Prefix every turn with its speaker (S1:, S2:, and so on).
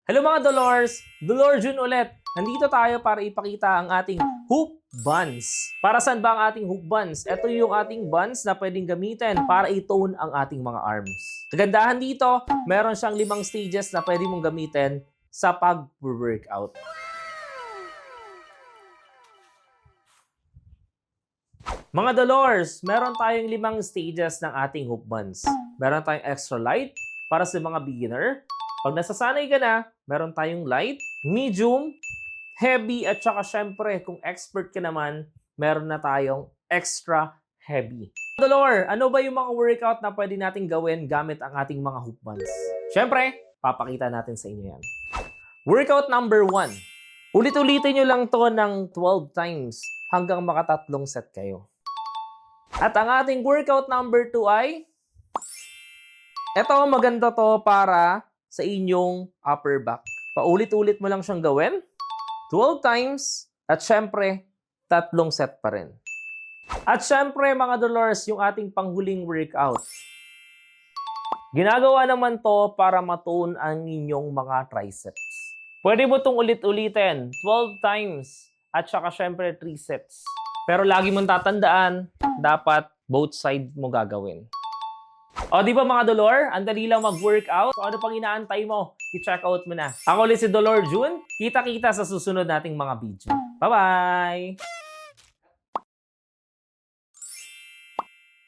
S1: Hello mga Dolors! Dolor June ulit. Nandito tayo para ipakita ang ating hoop buns. Para saan ba ang ating hoop buns? Ito yung ating buns na pwedeng gamitin para i-tone ang ating mga arms. Kagandahan dito, meron siyang 5 stages na pwede mong gamitin sa pag-workout. Mga Dolors, meron tayong 5 stages ng ating hoop buns. Meron tayong extra light para sa mga beginner. Pag nasasanay ka na, meron tayong light, medium, heavy, at saka syempre, kung expert ka naman, meron na tayong extra heavy. Dolor, ano ba yung mga workout na pwede natin gawin gamit ang ating mga hoop buns? Syempre, papakita natin sa inyo yan. Workout number 1. Ulit-ulitin nyo lang to ng 12 times hanggang makatatlong set kayo. At ang ating workout number 2 ay eto, maganda to para sa inyong upper back. Paulit-ulit mo lang siyang gawin, 12 times, at syempre, 3 set pa rin. At syempre, mga Dolors, yung ating panghuling workout. Ginagawa naman to para matone ang inyong mga triceps. Pwede mo itong ulit-ulitin, 12 times, at saka syempre 3 sets. Pero lagi mong tatandaan, dapat both side mo gagawin. O, di ba mga Dolor? Ang dali lang mag-workout. So, ano pang inaantay mo? I-check out mo na. Ako ulit si Dolor June. Kita-kita sa susunod nating mga video. Bye-bye!